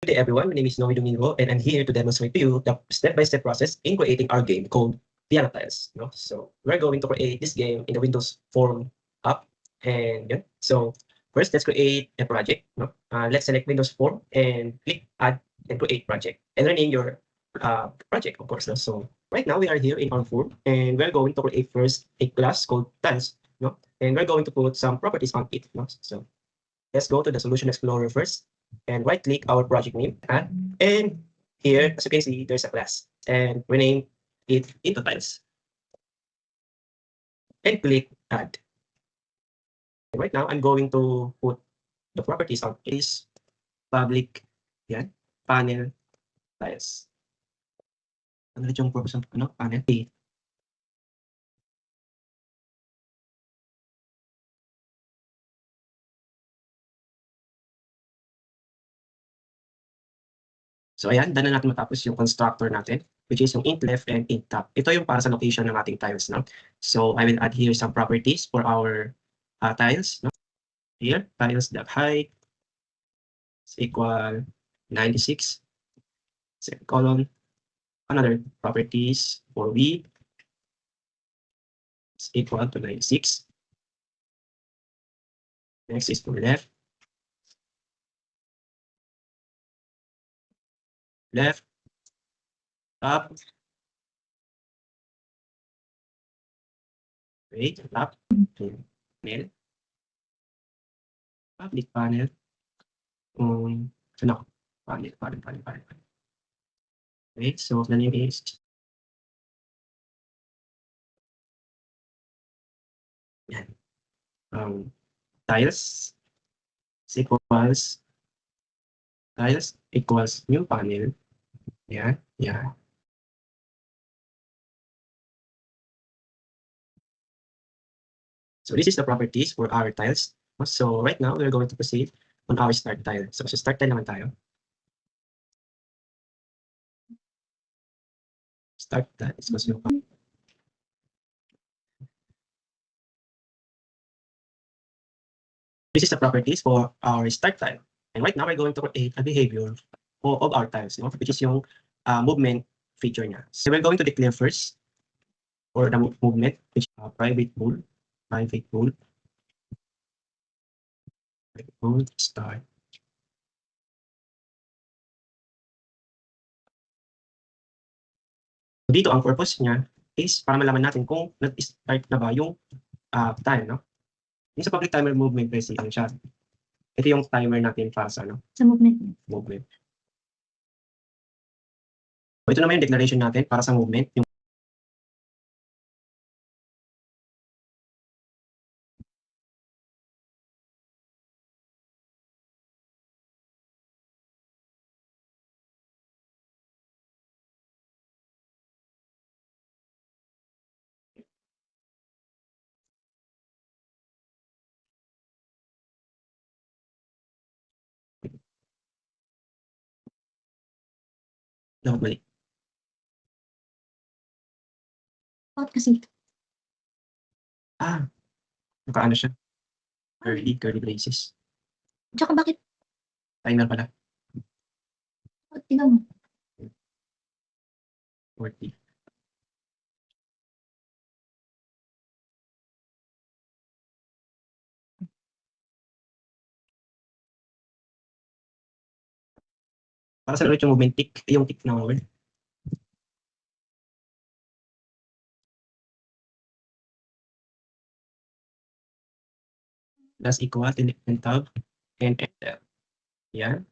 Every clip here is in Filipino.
Good day everyone, my name is Noe Domingo and I'm here to demonstrate to you the step-by-step process in creating our game called Piano Tiles. So we're going to create this game in the Windows Form app. And yeah, so first let's create a project. Let's select Windows Form and click Add and Create Project. And rename your project, of course. So right now we are here in our form and we're going to create first a class called Tiles. And we're going to put some properties on it. So let's go to the Solution Explorer first and right click our project name, add, and here, as you can see, there's a class and rename it into tiles and click add. And right now, I'm going to put the properties on is public yan, panel tiles. Ano ulit yung purpose ng panel? So ayan, daan na natin matapos yung constructor natin, which is yung int left and int top. Ito yung para sa location ng ating tiles. So I will add here some properties for our tiles. Here, tiles.height is equal 96, semicolon. Another properties for width is equal to 96. Next is for left. Left, top, right, top, panel, public panel, panel. Okay, so the name is yan. Tiles equals new panel. Yan. So this is the properties for our tiles. So right now, we're going to proceed on our start tile. So start tile naman tayo. Start tile is new panel. This is the properties for our start tile. And right now, we're going to create a behavior of our tiles, which is yung movement feature niya. So we're going to declare first for the movement, which is private pool, start. So dito, ang purpose niya is para malaman natin kung nag-start na ba yung tile, Yung sa public timer movement, basic siya. Ito yung timer natin para sa Sa movement. movement. So ito naman yung declaration natin para sa movement. Yung dapat mali. Bakit kasi? Nakaano siya. Curly braces. Tsaka bakit? Timer pala. Tingnan mo. 40. Para sa ulit yung movement tick, yung tick na word. Plus equal, and tab, and enter. Yan.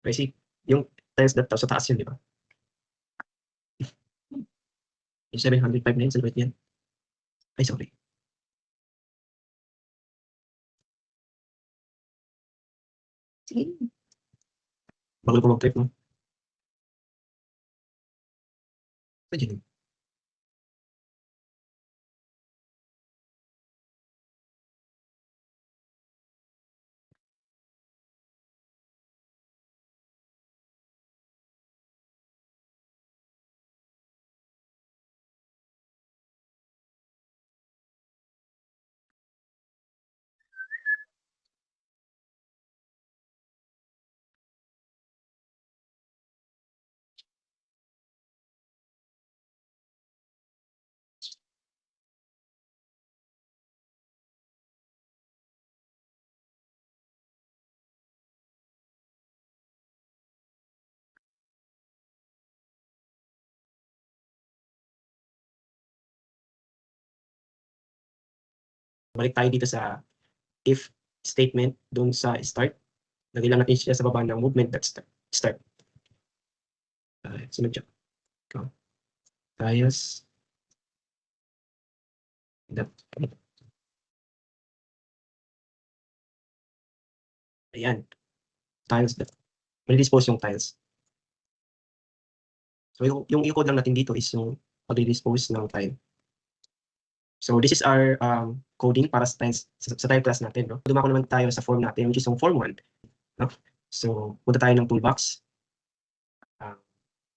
Kasi yung tiles na sa taas yun, di ba? Yung 705 na yun, salwit yan. Ay, sorry. Sige. Bago ko mag-type, Pwede din. Balik tayo dito sa if statement dun sa start. Lagay lang natin siya sa baba ng movement that start. Sunod siya. Tiles. That. Ayan. Tiles that. May-dispose yung tiles. So yung i-code lang natin dito is yung pag-dispose ng tile. So this is our coding para sa tiles sa tile class natin, no? Dumako naman tayo sa form natin which is yung form 1, no? So punta tayo ng toolbox.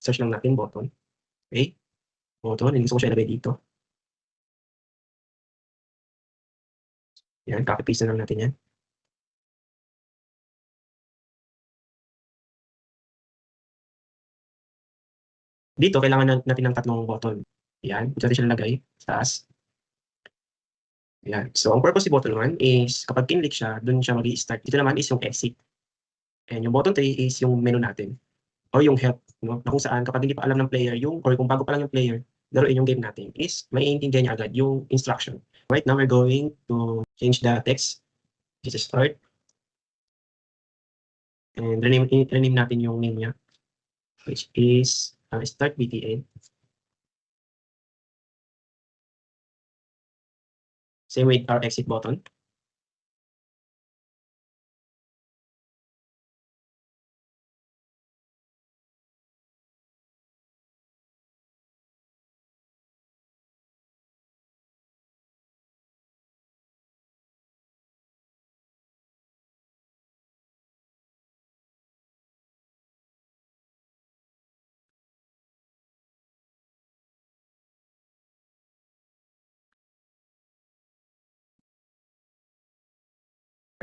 Search lang natin button. Okay? Button, and gusto ko siya ilagay dito. Yan, copy paste na lang natin yan. Dito, kailangan natin ng tatlong button. Yan, dito natin siya nalagay sa taas. Yan. So, ang purpose ni button 1 is kapag kinlik siya, dun siya mag-i-start. Dito naman is yung exit. And yung button 3 is yung menu natin. Or yung help, no? Na kung saan kapag hindi pa alam ng player yung, or kung bago pa lang yung player, laruin yung game natin, is maiintindihan niya agad yung instruction. Right now, we're going to change the text. This is start. And rename natin yung name niya, which is start BTN. Same with our exit button.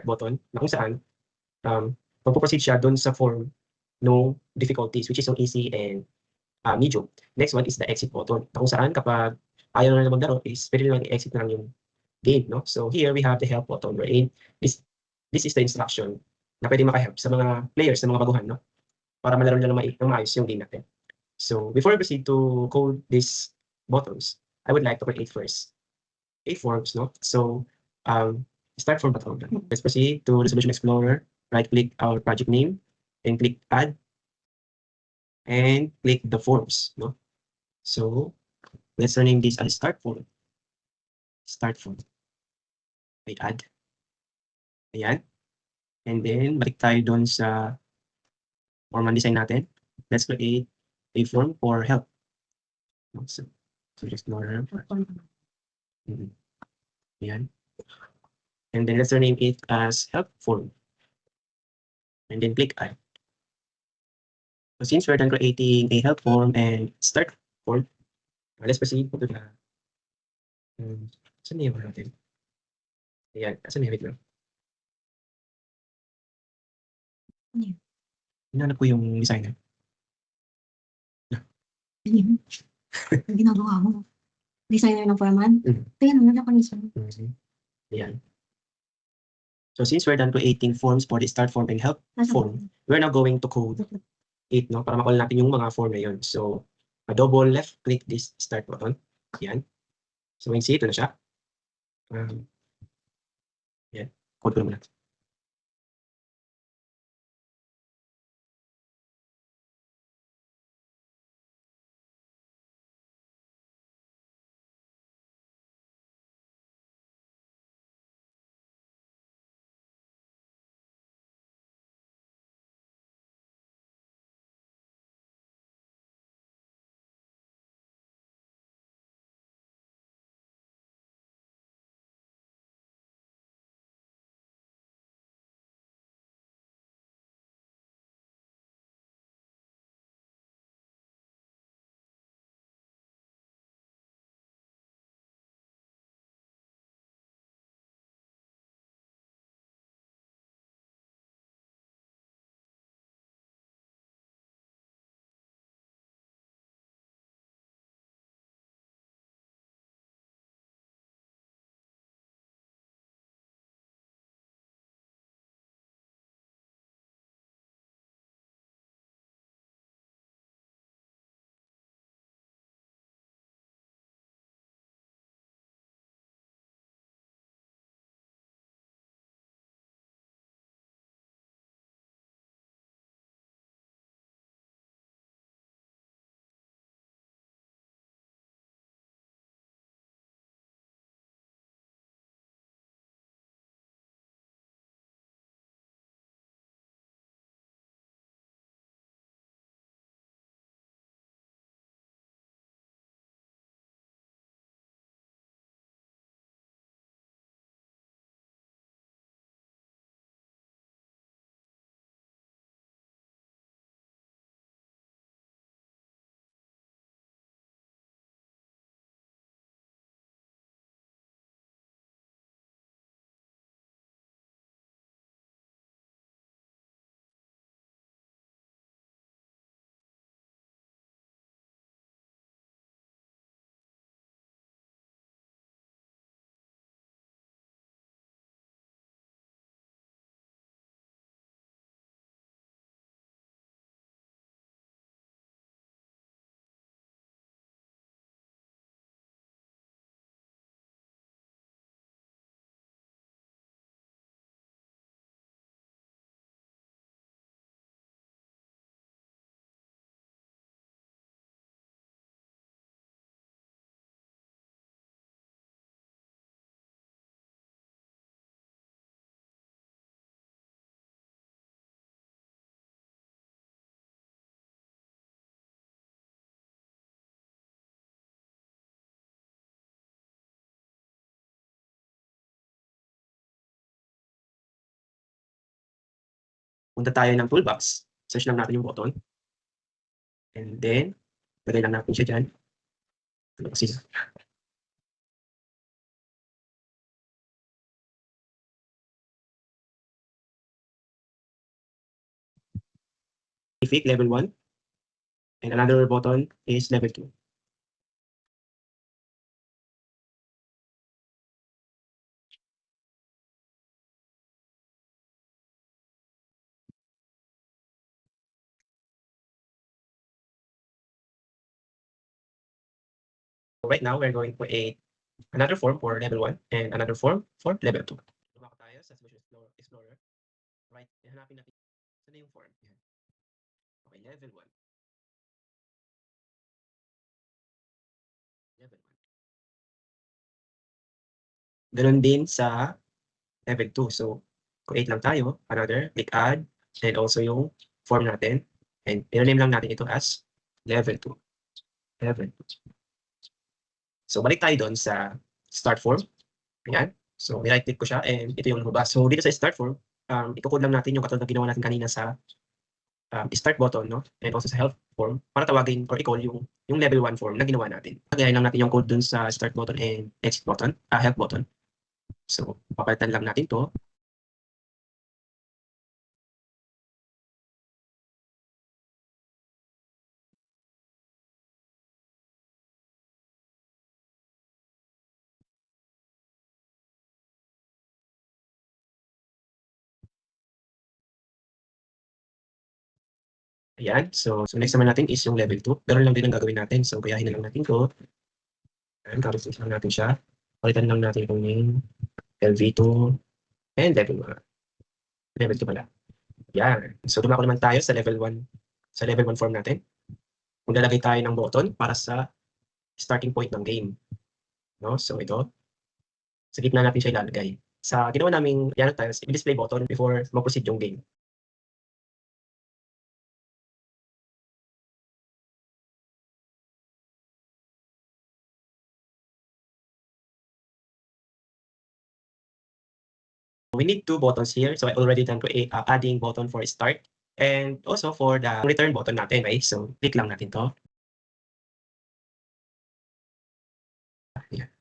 Button na kung saan magpo-proceed siya doon sa form no difficulties, which is yung easy and medium. Next one is the exit button na kung saan kapag ayaw na maglaro is pwede lang i-exit na lang yung game, no? So here we have the help button wherein this is the instruction na pwede maka-help sa mga players, sa mga baguhan, no? Para malaro nila ng maayos yung game natin. So before I proceed to code these buttons, I would like to create first a forms, no? So start from button. Let's proceed to Resolution Explorer. Right-click our project name and click Add, and click the forms, no? So let's rename this as Start Form. Start Form. Okay, Add. Ayan. And then balik tayo doon sa form design natin. Let's create a form for help. So Explorer. Ayan. And then let's rename it as help form. And then click Add. So since we're done creating a help form and start form, let's proceed to the saan na yung natin? Ayan, saan na yung Ano Hinanap ko yung designer. yun? Ang ginagawa mo. Designer ng foreman? Tingnan mo, nakanisa mo. Ayan. So since we're done creating forms for the start form and help form, we're now going to code it, no? Para makuha natin yung mga form na yun. So, double left click this start button. Ayan. So, see, ito na siya. Ayan. Code ko naman. punta tayo ng toolbox, search lang natin yung button. And then, lagay lang natin siya dyan. Ano kasi? Scientific level 1. And another button is level 2. So right now, we're going to create another form for level 1 and another form for level 2. Lumako tayo sa Solution Explorer. Right, hanapin natin saan yung form. Yan. Okay, level 1. Level 1. Ganun din sa level 2. So, create lang tayo, another, click add, and also yung form natin. And i-rename lang natin ito as level 2. Level 2. So, balik tayo doon sa start form. Ayan. So, i-right click ko siya and ito yung lumabas. So, dito sa start form, i-code lang natin yung katulad na ginawa natin kanina sa start button, no? And also sa help form para tawagin or i-call yung level 1 form na ginawa natin. Lagayin lang natin yung code dun sa start button and exit button, help button. So, papalitan lang natin to. Ayan. So next naman natin is yung level 2. Pero lang din ang gagawin natin. So, gayahin na lang natin to. Ayan, copy lang natin siya. Palitan lang natin yung name, LV2, and level 1. Level 2 pala. Ayan. So, dumako naman tayo sa level 1. Sa level 1 form natin. Maglalagay tayo ng button para sa starting point ng game. No? So, ito. Sa gitna natin siya ilalagay. Sa ginawa naming piano tiles, i-display button before mag-proceed yung game. We need 2 buttons here. So I already done adding button for start and also for the return button natin, right? So click lang natin to. Ayan.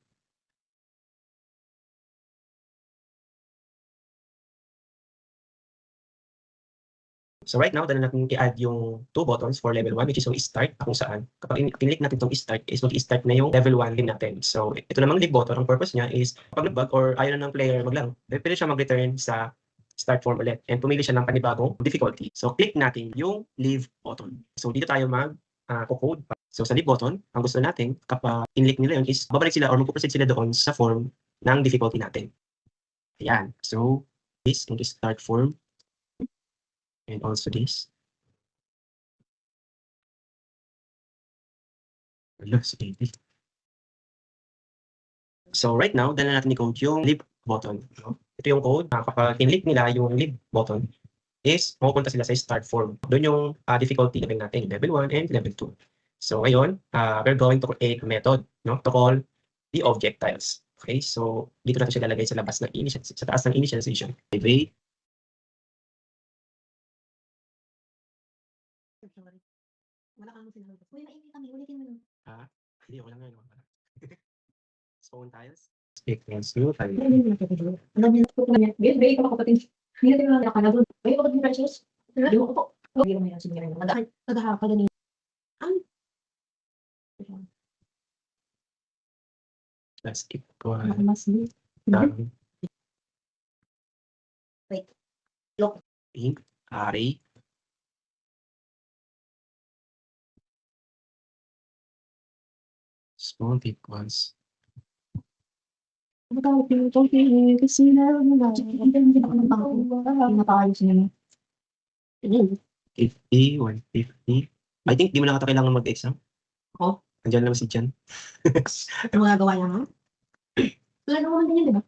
So right now, dala natin i-add yung 2 buttons for level 1, which is yung start, kung saan kapag click natin itong start, is mag-start na yung level 1 game natin. So ito namang leave button, ang purpose niya is kapag nag-bug or ayaw na ng player maglaro, pwede siya mag-return sa start form ulit and pumili siya ng panibagong difficulty. So click natin yung leave button. So dito tayo mag-code. So sa leave button, ang gusto natin kapag in-click nila yun is babalik sila or mag-proceed sila doon sa form ng difficulty natin. Ayan. So this into start form. And also this. Wala, si David. So right now, dala natin i-code yung leave button. No? Ito yung code. Kapag in-click nila yung leave button, is mapupunta sila sa start form. Doon yung difficulty level natin, level 1 and level 2. So ngayon, we're going to create a method, no, to call the object tiles. Okay, so dito natin siya lalagay sa labas ng sa taas ng initialization. Wait. Wala kang sinabi. Uy, maingay kami. Ulitin mo lang. Hindi, wala nga naman pala. Spawn tiles. Equals to tile. Hindi mo nakapagod. Alam niyo po kanya. Gay ka kapatid. Hindi natin lang nakakalago. Uy, kapatid mo precious. Di mo ko po. Hindi mo yan sige rin. Nagahakal ni. Let's keep going. Mas ni. Wait. Look. Ink, array. Spawn equals. Kasi na hindi ako ng bangko. Napakayos niya. 50, 150. I think di mo na ata kailangan mag-exam. Oo. Andiyan lang si Jan. Ano magagawa niya nga? Wala naman din yan, di ba?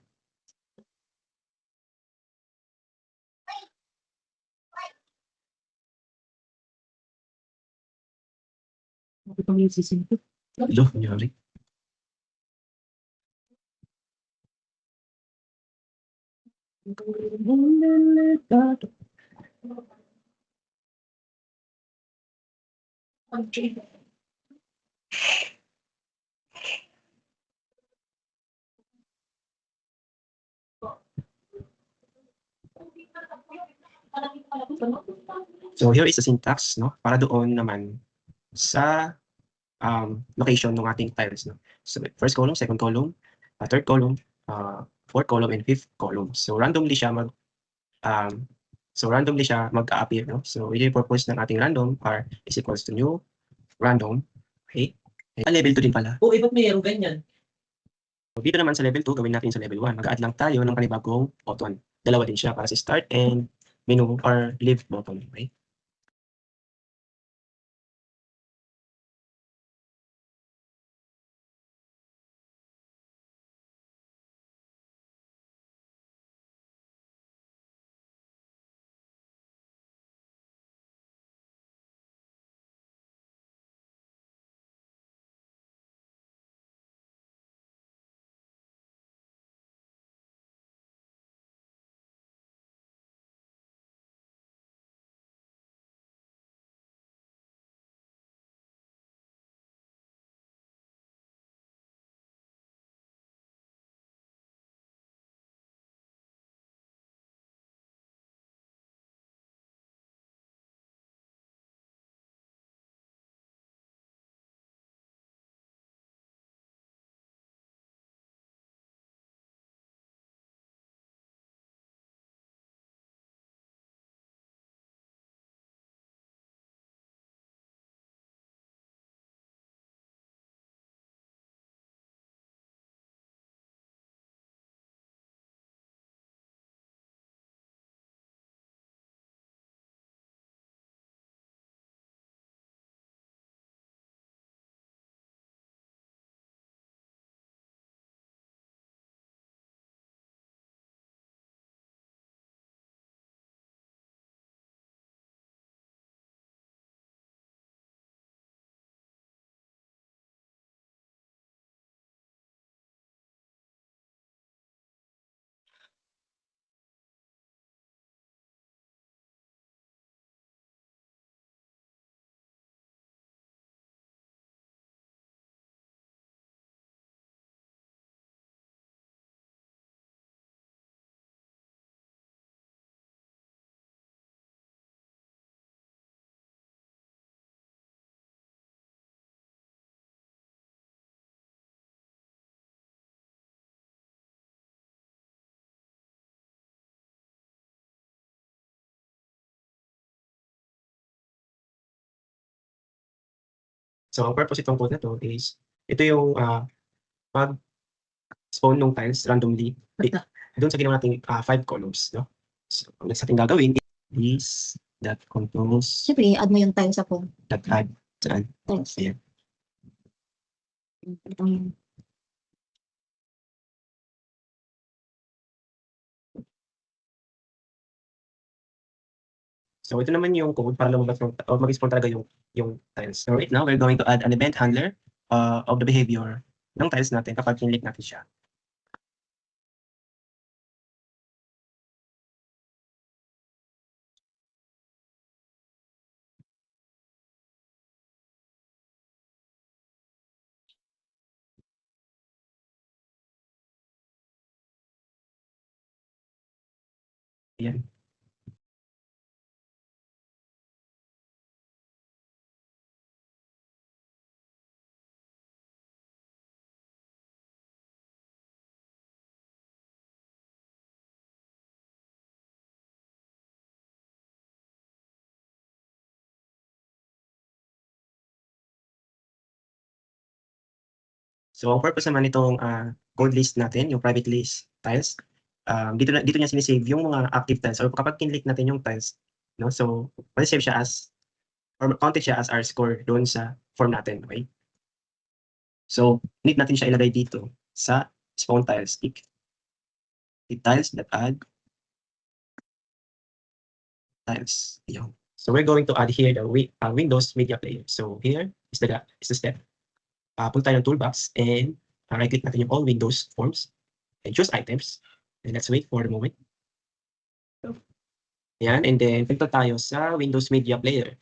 Bakit kami yung sisinto? Hello, nangyari. So here is the syntax, no? Para doon naman sa location ng ating tiles, no? So first column, second column, third column, fourth column, and fifth column. So randomly siya mag-a-appear, no? So yung purpose ng ating random are is equals to new random, okay? Level 2 din pala. Oo, ba't mayroong ganyan? So, dito naman sa level 2, gawin natin sa level 1. Mag-add lang tayo ng panibagong button. Dalawa din siya para sa start and menu or leave button, okay? So ang purpose itong code na to is, ito yung mag-spawn ng tiles randomly doon sa ginawa nating 5 columns, no? So ang next natin gagawin is that controls Siyempre, add mo yung tiles sa phone. that add saan? Tiles. Ayan. Ito yung So ito naman yung code para lumabas o mag-spawn talaga yung tiles. So right now, we're going to add an event handler of the behavior ng tiles natin kapag kinlik natin siya. Ayan. So ang purpose naman nitong code list natin, yung private list tiles, dito niya sinisave yung mga active tiles or kapag kinlik natin yung tiles, no? So save siya as or counted siya as our score doon sa form natin, okay? So need natin siya ilagay dito sa spawn tiles tick. The tiles that add tiles. Yun. So we're going to add here the Windows Media Player. So here is the step. Punta tayo ng toolbox and right-click natin yung all Windows forms and choose items. And let's wait for the moment. So, yan, and then punta tayo sa Windows Media Player.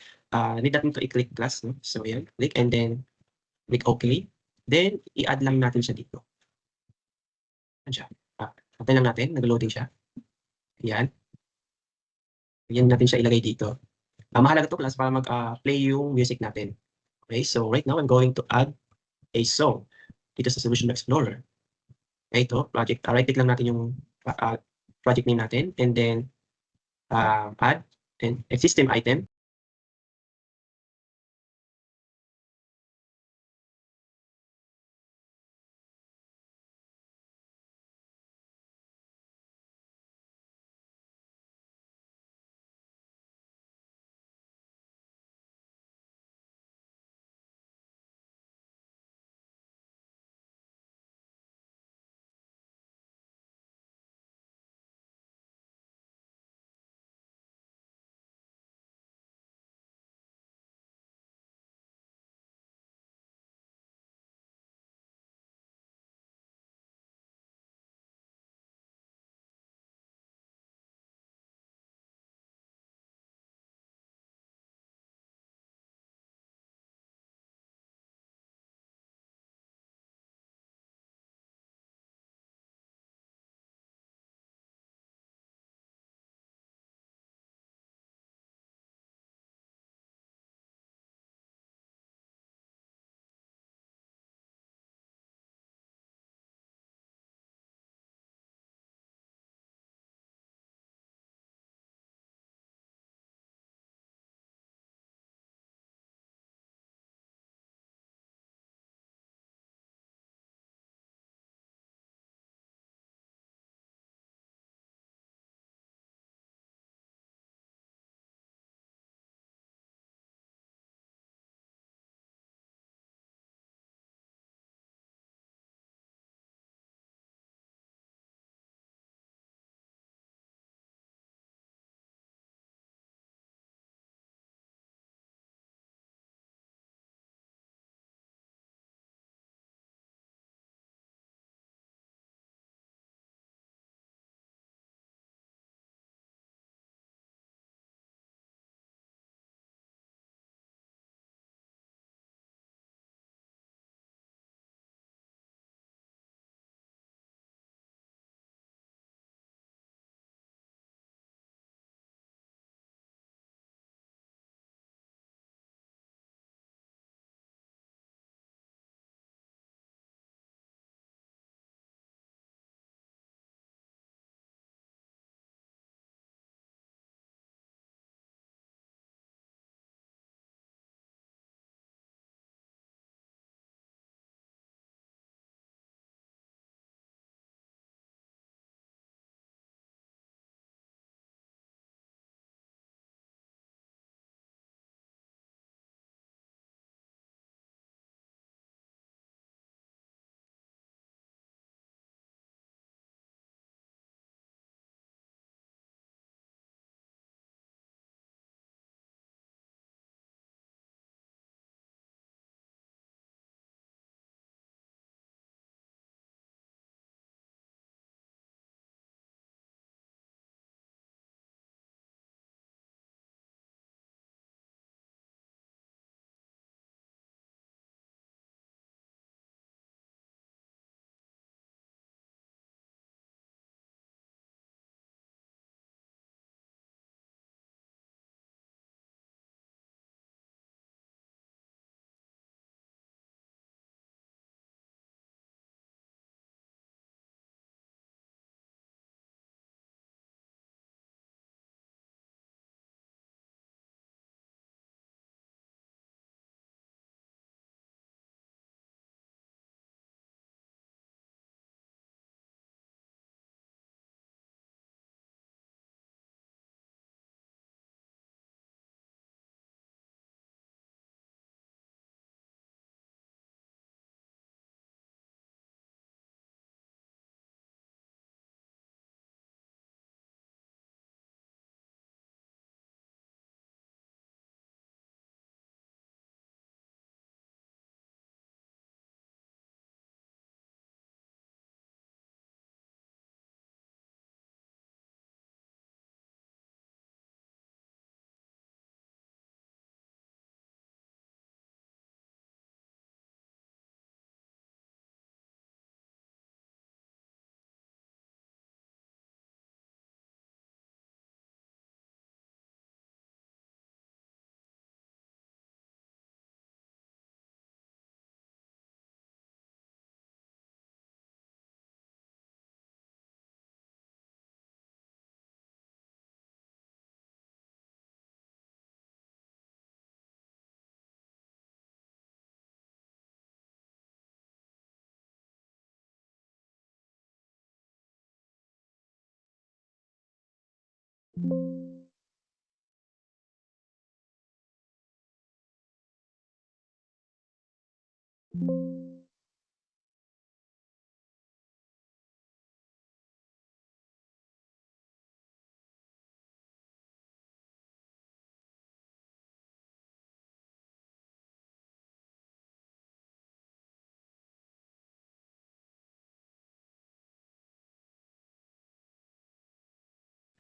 need natin to i-click plus, no? So yan, click and then click OK. Then i-add lang natin siya dito. Ayan siya. Antayin lang natin, nag-loading siya. Yan. Yan natin siya ilagay dito. Mahalaga to class para mag-play yung music natin. Okay, so right now I'm going to add a song dito sa Solution Explorer. Okay, ito, project. Right-click lang natin yung project name natin and then add and system item.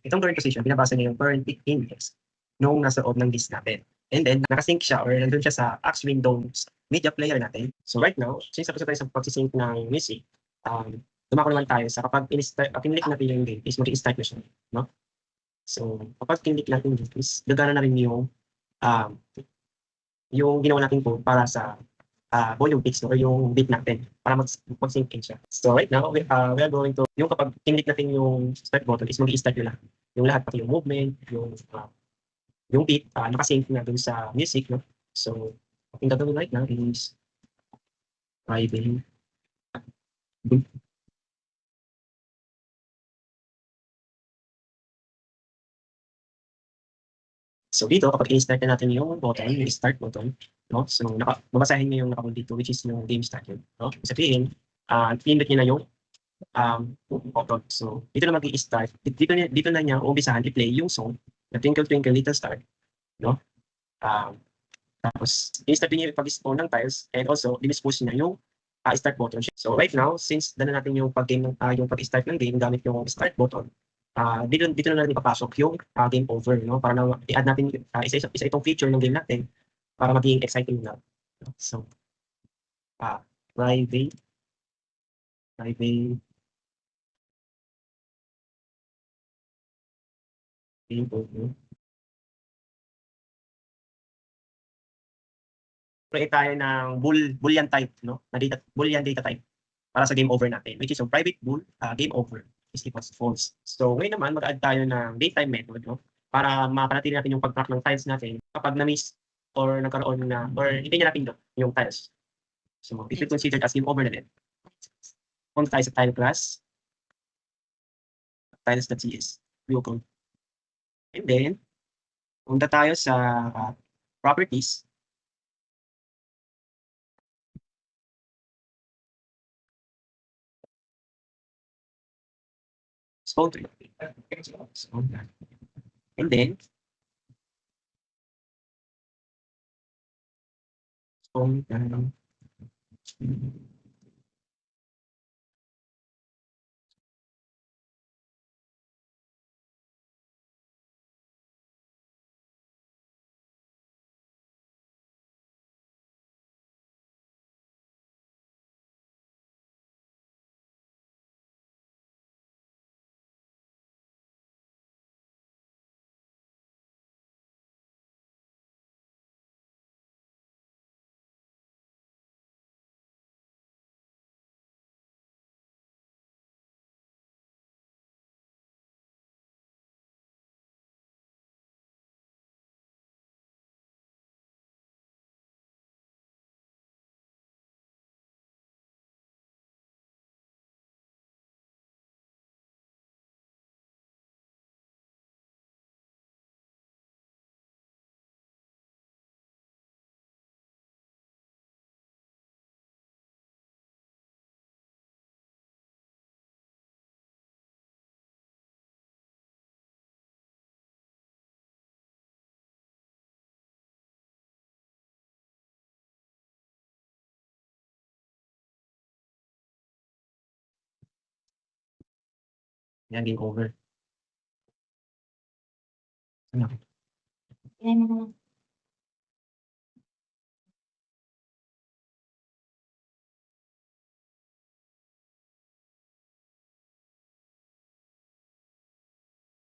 Itong current position, binabasa niya yung current peak index nung nasa loob ng list natin. And then, nakasync siya or nandun siya sa Axe Windows media player natin. So right now, since tapos na tayo sa pagsisync ng music, dumako naman tayo sa kapag kinlik natin yung game is mag-i-start na siya. No? So, kapag kinlik natin yung game is gagana na rin yung ginawa natin code para sa volume fix or yung beat natin para mag-sync in siya. So right now, we are going to, yung kapag kinlik natin yung start button is mag-i-start yung lahat. Yung lahat, pati yung movement, yung beat, nakasync na dun sa music. No? So, ang gagawin right now is driving. So dito, kapag i-start na natin yung button, yung start button, no? So babasahin niyo yung nakapunod dito, which is yung game started. No? Sabihin, pindot niyo na yung button. So dito na mag-i-start. Dito na niya umpisahan i-play yung song na Twinkle Twinkle Little Star. No? Tapos, i-start niyo pag-spawn ng tiles and also, i-dispose niya yung start button. So right now, since dala natin yung yung pag-start ng game gamit yung start button, dito na natin ipapasok yung game over, no? Para na i-add natin isa itong feature ng game natin para maging exciting na. So, private game over. Create tayo ng boolean type, no? Na boolean data type para sa game over natin, which is yung private bool game over is equals false. So ngayon naman mag-add tayo ng datetime method, no? Para mapanatili natin yung pag-track ng tiles natin kapag na-miss or nagkaroon na or hindi niya napindot yung tiles. So if it considered as game over na din. Punta tayo sa tile class, tiles.cs, view code. And then, punta tayo sa properties. Spawn tree. And then, spawn yan, game over. Ano?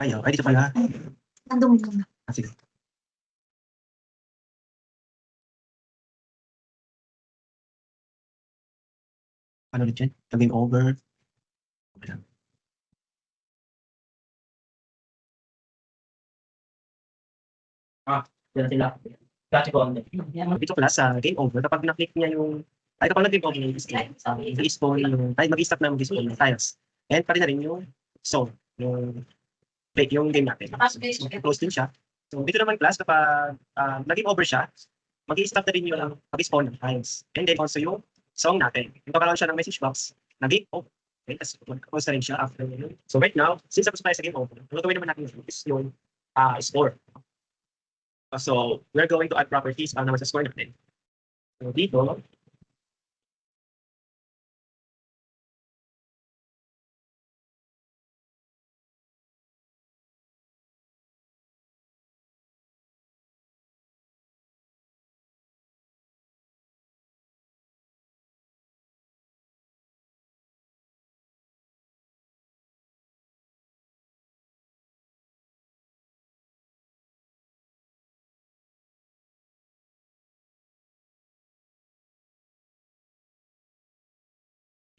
Ay, dito pala. Andong mo na. Sige. Ano ulit yan? Game over. Okay lang. Yan sila. Dati ko ang dito pala sa game over, kapag na-click niya yung kapag nag-game over yung game, mag-i-spawn yung mag-i-stop na mag-i-spawn yung tiles. And pati na rin yung zone, yung play yung game natin. Fast-paced. So, close din siya. So, dito naman class, kapag nag-game over siya, mag-i-stop na rin yung pag-spawn ng tiles. And then also yung song natin. Magkakaroon siya ng message box na game over. Okay, tapos mag-close na rin siya after yun. So right now, since tapos tayo sa game over, ang gagawin naman natin is yung score. So, we're going to add properties para naman sa score natin. So, dito,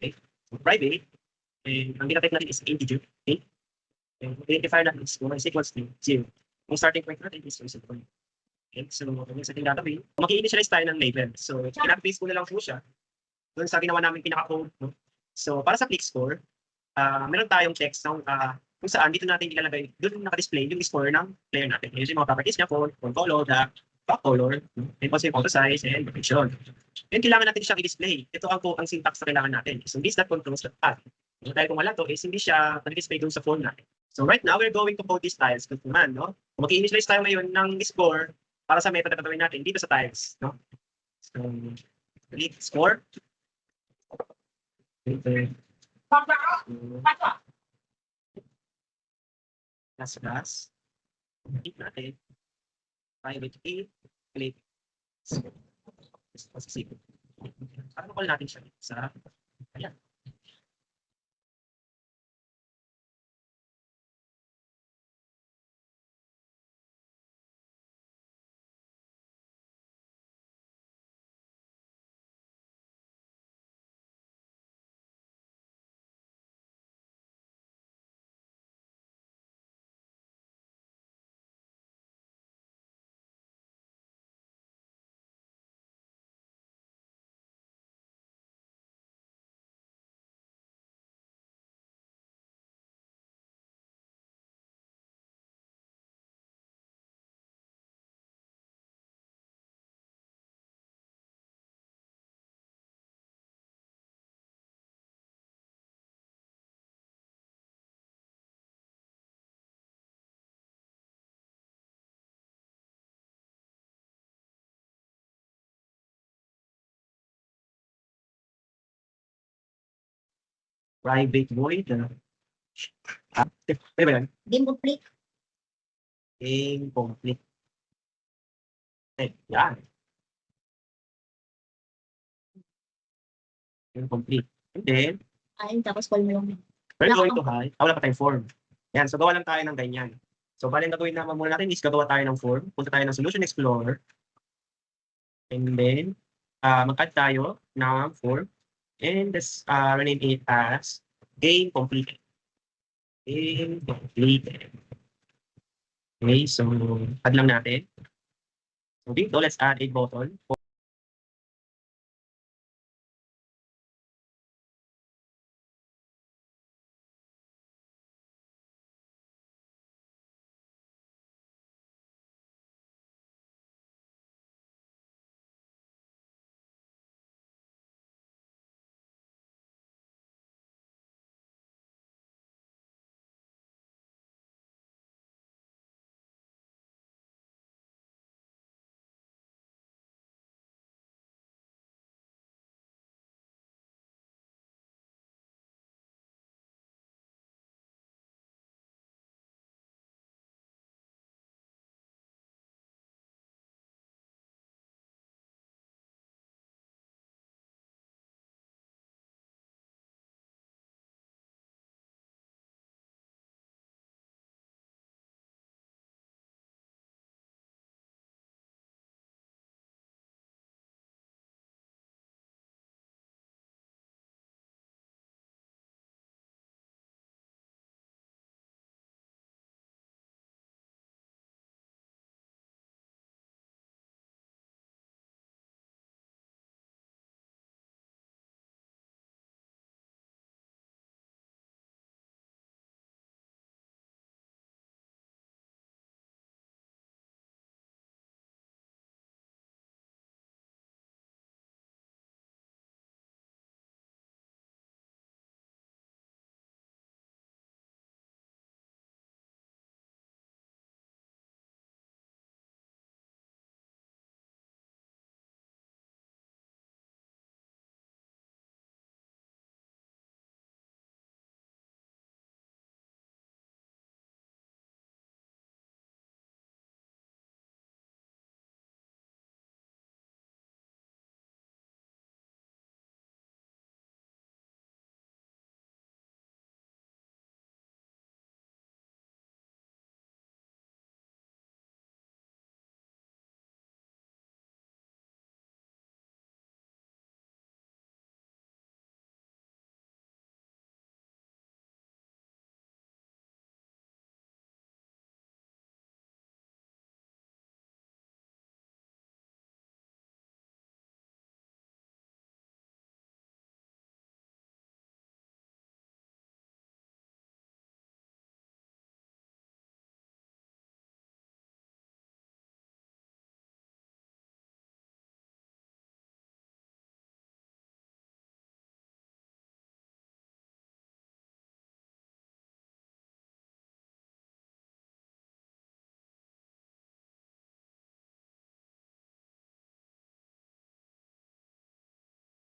okay, so private, and ang data type natin is integer. Okay? And identifier natin is kung is equals to 0. Yung starting point natin is 0. Okay, so yung sa ating gagawin, mag-i-initialize tayo ng label. So, kinap-paste ko na lang po siya doon sa ginawa namin pinaka-code. No? So, para sa click score, meron tayong text ng kung saan dito natin ilalagay, doon naka-display yung score ng player natin. Yung mga properties niya, font color, the back color, and also yung auto size and location. And kailangan natin siyang i-display. Ito ang syntax na kailangan natin. So, this that controls that path. So, dahil kung wala to, is hindi siya nag-display doon sa form natin. So, right now, we're going to code these tiles with command. No? Kung mag-i-initialize tayo ngayon ng score para sa method na gagawin natin dito sa tiles. No? So, click score. Okay. Plus. Click natin. Private key. Click. Save. Para call natin siya sa ayan. Private void. Ano ba yan? Game complete. Game complete. Yan. Game complete. And then, Ayun, tapos call mo yung we're going to hide. Wala pa tayong form. Yan, so gawa lang tayo ng ganyan. So, bali ang gagawin naman muna natin is gagawa tayo ng form. Punta tayo ng Solution Explorer. And then, mag-add tayo ng form. And let's rename it as game completed. Game completed. Okay, so add lang natin. So dito, let's add a button.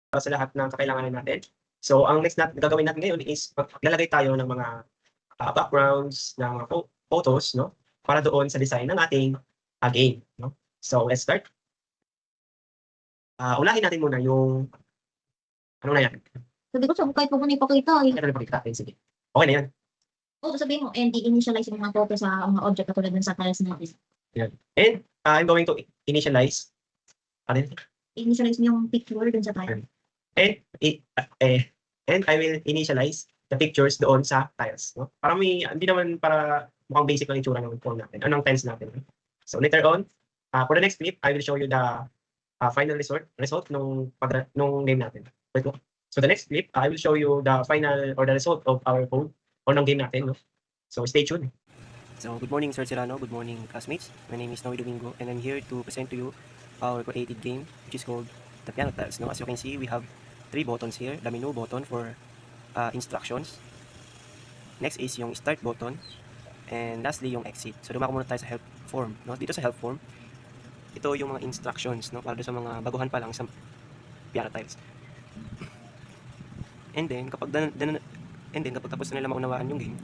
para sa lahat ng kakailanganin natin. So, ang next na gagawin natin ngayon is maglalagay tayo ng mga backgrounds, ng mga photos, no? Para doon sa design ng ating game, no? So, let's start. Unahin natin muna yung ano na yan? Sabi ko siya, kahit mo na ipakita eh. Ano na ipakita natin? Sige. Okay na yan. Oo, sabihin mo, and i-initialize yung mga photo sa mga object katulad ng sa tiles natin. And I'm going to initialize. Ano yun? I-initialize mo yung picture dun sa tile. And I will initialize the pictures doon sa tiles, no? Para hindi naman para mukhang basic lang itsura ng form natin, ng tiles natin. So later on, for the next clip, I will show you the final result nung game natin. Wait, no? So the next clip, I will show you the final or the result of our code or ng game natin, no? So stay tuned. So, good morning, Sir Serrano. Good morning, classmates. My name is Noe Domingo, and I'm here to present to you our created game, which is called the Piano Tiles. Now, as you can see, we have 3 buttons here. The menu button for instructions. Next is yung start button. And lastly, yung exit. So, dumako muna tayo sa help form. No? Dito sa help form, ito yung mga instructions, no? Para sa mga baguhan pa lang sa Piano Tiles. And then, kapag tapos na nila maunawaan yung game,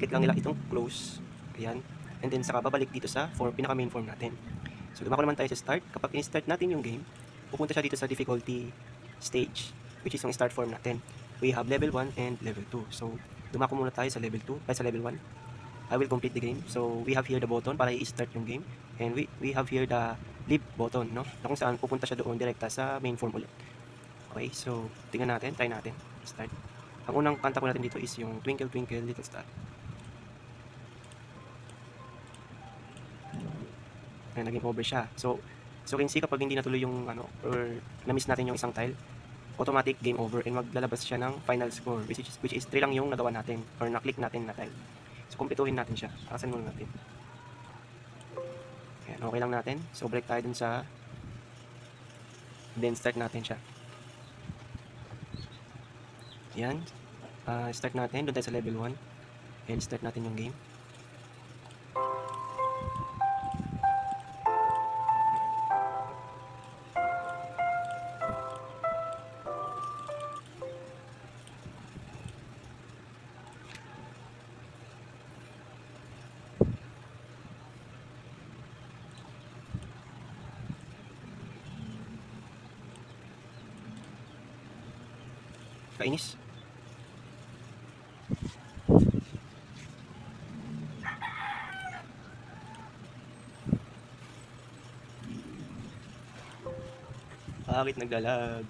click lang nila itong close. Ayan. And then, saka babalik dito sa pinaka main form natin. So, dumako naman tayo sa start. Kapag in-start natin yung game, pupunta siya dito sa difficulty stage, which is yung start form natin. We have level 1 and level 2. So, dumako muna tayo sa level 2, sa level 1. I will complete the game. So, we have here the button para i-start yung game. And we have here the leave button, no? Na kung saan pupunta siya doon direkta sa main form ulit. Okay, so, tingnan natin, try natin. Start. Ang unang kanta ko natin dito is yung Twinkle Twinkle Little Star. Ayan, naging over siya. So can see kapag hindi natuloy yung or na-miss natin yung isang tile, automatic game over and maglalabas siya ng final score which is 3 lang yung nagawa natin or na-click natin na tile. So kumpletuhin natin siya. Akasan muna natin. Ayan, okay lang natin. So break tayo dun sa then start natin siya. Ayan. Start natin. Doon tayo sa level 1 and start natin yung game. Kainis. Bakit naglalag?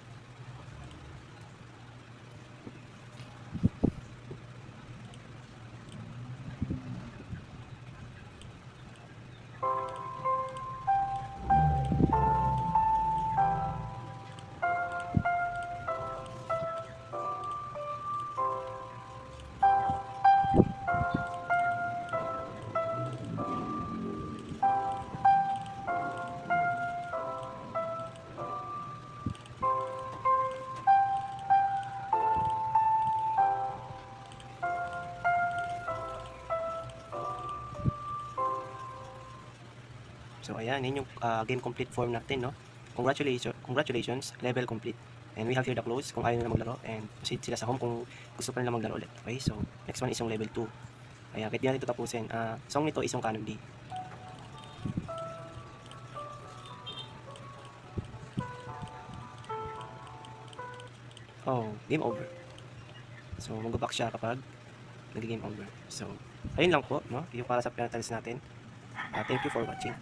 So ayan, yun yung game complete form natin, no? Congratulations, level complete. And we have here the close kung ayaw nila maglaro, and proceed sila sa home kung gusto pa nila maglaro ulit. Okay, so next one is yung level 2. Ayan, kahit di natin ito tapusin. Song nito is yung Canon D. Oh, game over. So mag-back siya kapag nag-game over. So ayun lang po, no? Yung para sa Piano Tiles natin. Thank you for watching.